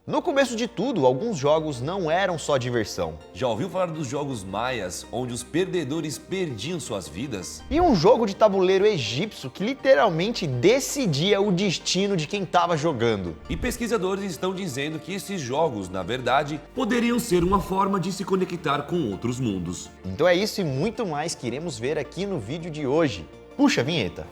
No começo de tudo, alguns jogos não eram só diversão. Já ouviu falar dos jogos maias, onde os perdedores perdiam suas vidas? E um jogo de tabuleiro egípcio que literalmente decidia o destino de quem estava jogando. E pesquisadores estão dizendo que esses jogos, na verdade, poderiam ser uma forma de se conectar com outros mundos. Então é isso e muito mais que iremos ver aqui no vídeo de hoje. Puxa a vinheta!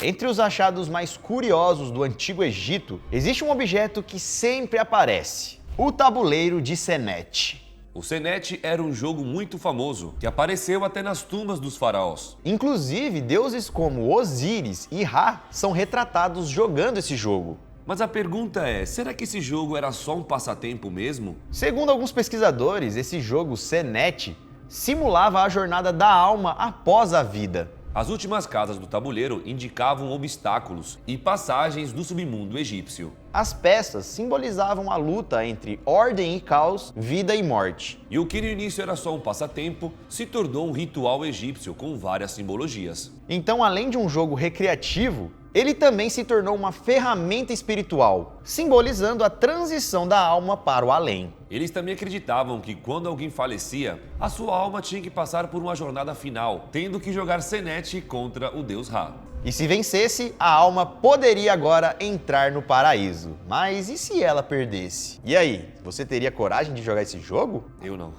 Entre os achados mais curiosos do Antigo Egito, existe um objeto que sempre aparece: o tabuleiro de Senet. O Senet era um jogo muito famoso, que apareceu até nas tumbas dos faraós. Inclusive, deuses como Osíris e Ra são retratados jogando esse jogo. Mas a pergunta é, será que esse jogo era só um passatempo mesmo? Segundo alguns pesquisadores, esse jogo Senet simulava a jornada da alma após a vida. As últimas casas do tabuleiro indicavam obstáculos e passagens do submundo egípcio. As peças simbolizavam a luta entre ordem e caos, vida e morte. E o que no início era só um passatempo, se tornou um ritual egípcio com várias simbologias. Então, além de um jogo recreativo, ele também se tornou uma ferramenta espiritual, simbolizando a transição da alma para o além. Eles também acreditavam que quando alguém falecia, a sua alma tinha que passar por uma jornada final, tendo que jogar Senet contra o deus Ra. E se vencesse, a alma poderia agora entrar no paraíso. Mas e se ela perdesse? E aí, você teria coragem de jogar esse jogo? Eu não.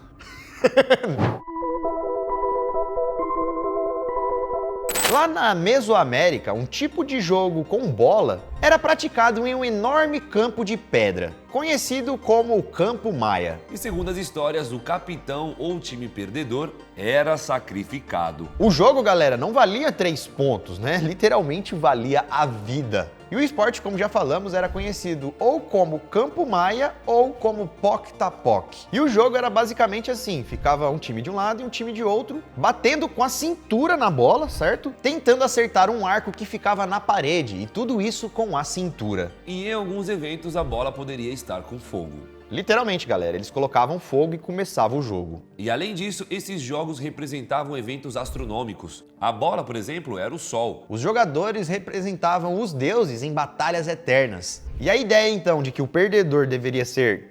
Lá na Mesoamérica, um tipo de jogo com bola era praticado em um enorme campo de pedra, conhecido como o Campo Maia. E segundo as histórias, o capitão ou time perdedor era sacrificado. O jogo, galera, não valia 3 pontos, né? Literalmente valia a vida. E o esporte, como já falamos, era conhecido ou como Campo Maia ou como Poc-Tapoc. E o jogo era basicamente assim, ficava um time de um lado e um time de outro, batendo com a cintura na bola, certo? Tentando acertar um arco que ficava na parede, e tudo isso com a cintura. E em alguns eventos a bola poderia estar com fogo. Literalmente, galera, eles colocavam fogo e começava o jogo. E além disso, esses jogos representavam eventos astronômicos. A bola, por exemplo, era o Sol. Os jogadores representavam os deuses em batalhas eternas. E a ideia, então, de que o perdedor deveria ser,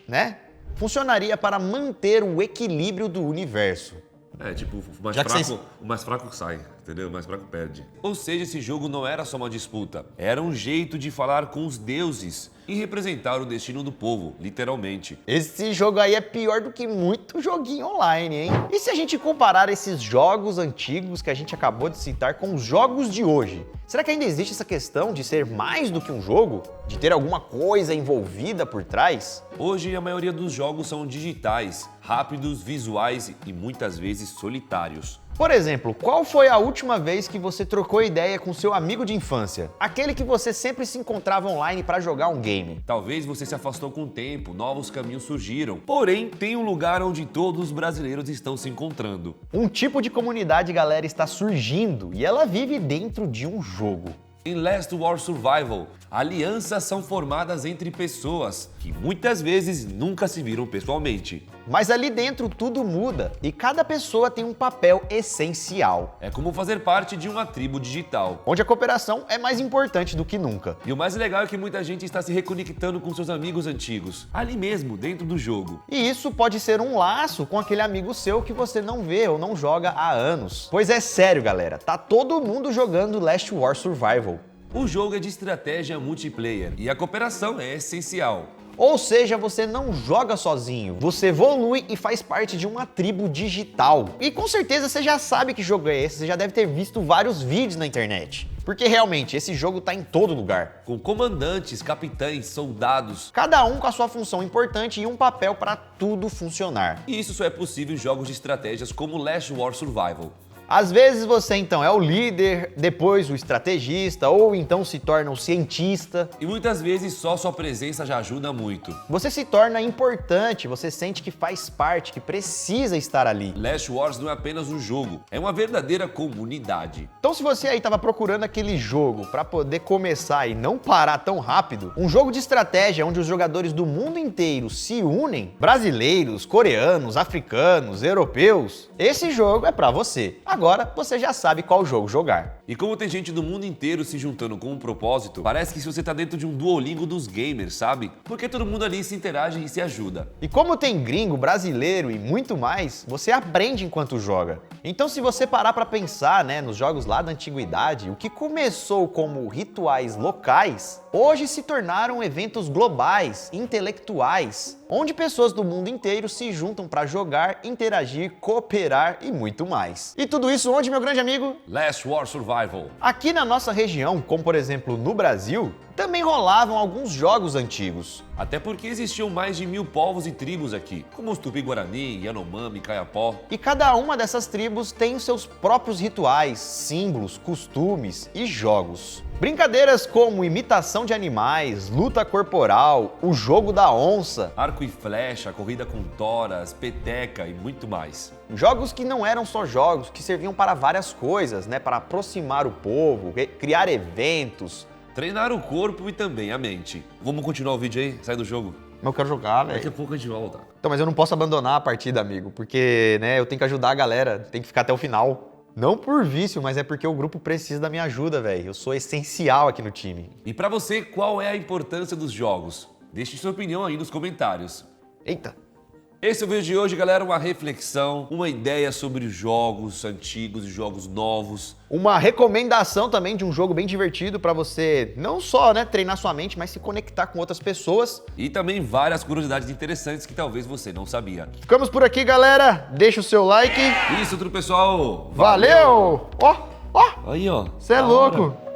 né, funcionaria para manter o equilíbrio do universo. É, tipo, o mais fraco sai, entendeu? O mais fraco perde. Ou seja, esse jogo não era só uma disputa, era um jeito de falar com os deuses e representar o destino do povo, literalmente. Esse jogo aí é pior do que muito joguinho online, hein? E se a gente comparar esses jogos antigos que a gente acabou de citar com os jogos de hoje? Será que ainda existe essa questão de ser mais do que um jogo? De ter alguma coisa envolvida por trás? Hoje, a maioria dos jogos são digitais, rápidos, visuais e muitas vezes solitários. Por exemplo, qual foi a última vez que você trocou ideia com seu amigo de infância? Aquele que você sempre se encontrava online para jogar um game. Talvez você se afastou com o tempo, novos caminhos surgiram. Porém, tem um lugar onde todos os brasileiros estão se encontrando. Um tipo de comunidade, galera, está surgindo e ela vive dentro de um jogo. Em Last War Survival, alianças são formadas entre pessoas que muitas vezes nunca se viram pessoalmente. Mas ali dentro tudo muda e cada pessoa tem um papel essencial. É como fazer parte de uma tribo digital, onde a cooperação é mais importante do que nunca. E o mais legal é que muita gente está se reconectando com seus amigos antigos, ali mesmo, dentro do jogo. E isso pode ser um laço com aquele amigo seu que você não vê ou não joga há anos. Pois é sério, galera, tá todo mundo jogando Last War Survival. O jogo é de estratégia multiplayer e a cooperação é essencial. Ou seja, você não joga sozinho, você evolui e faz parte de uma tribo digital. E com certeza você já sabe que jogo é esse, você já deve ter visto vários vídeos na internet. Porque realmente, esse jogo tá em todo lugar. Com comandantes, capitães, soldados. Cada um com a sua função importante e um papel para tudo funcionar. E isso só é possível em jogos de estratégias como Last War Survival. Às vezes você então é o líder, depois o estrategista, ou então se torna o cientista. E muitas vezes só sua presença já ajuda muito. Você se torna importante, você sente que faz parte, que precisa estar ali. Last Wars não é apenas um jogo, é uma verdadeira comunidade. Então se você aí estava procurando aquele jogo para poder começar e não parar tão rápido, um jogo de estratégia onde os jogadores do mundo inteiro se unem, brasileiros, coreanos, africanos, europeus, esse jogo é para você. Agora você já sabe qual jogo jogar. E como tem gente do mundo inteiro se juntando com um propósito, parece que você tá dentro de um Duolingo dos gamers, sabe? Porque todo mundo ali se interage e se ajuda. E como tem gringo, brasileiro e muito mais, você aprende enquanto joga. Então se você parar pra pensar, né, nos jogos lá da antiguidade, o que começou como rituais locais, hoje se tornaram eventos globais, intelectuais, onde pessoas do mundo inteiro se juntam pra jogar, interagir, cooperar e muito mais. E tudo isso onde, meu grande amigo? Last War Survival. Aqui na nossa região, como por exemplo no Brasil, também rolavam alguns jogos antigos. Até porque existiam mais de 1000 povos e tribos aqui, como os Tupi-Guarani, Yanomami, Kayapó. E cada uma dessas tribos tem os seus próprios rituais, símbolos, costumes e jogos. Brincadeiras como imitação de animais, luta corporal, o jogo da onça, Arco e flecha, corrida com toras, peteca e muito mais. jogos que não eram só jogos, que serviam para várias coisas, né? Para aproximar o povo, criar eventos. Treinar o corpo e também a mente. Vamos continuar o vídeo aí? Sai do jogo. Mas eu quero jogar, velho. Daqui a pouco a gente volta. Então, mas eu não posso abandonar a partida, amigo, porque, né, eu tenho que ajudar a galera, tem que ficar até o final. Não por vício, mas é porque o grupo precisa da minha ajuda, velho. Eu sou essencial aqui no time. E pra você, qual é a importância dos jogos? Deixe sua opinião aí nos comentários. Eita! Esse é o vídeo de hoje, galera, uma reflexão, uma ideia sobre os jogos antigos e jogos novos. Uma recomendação também de um jogo bem divertido pra você não só, né, treinar sua mente, mas se conectar com outras pessoas. E também várias curiosidades interessantes que talvez você não sabia. Ficamos por aqui, galera. Deixa o seu like. Isso tudo, pessoal. Valeu! Ó, ó, Aí, ó. você é Da hora. louco.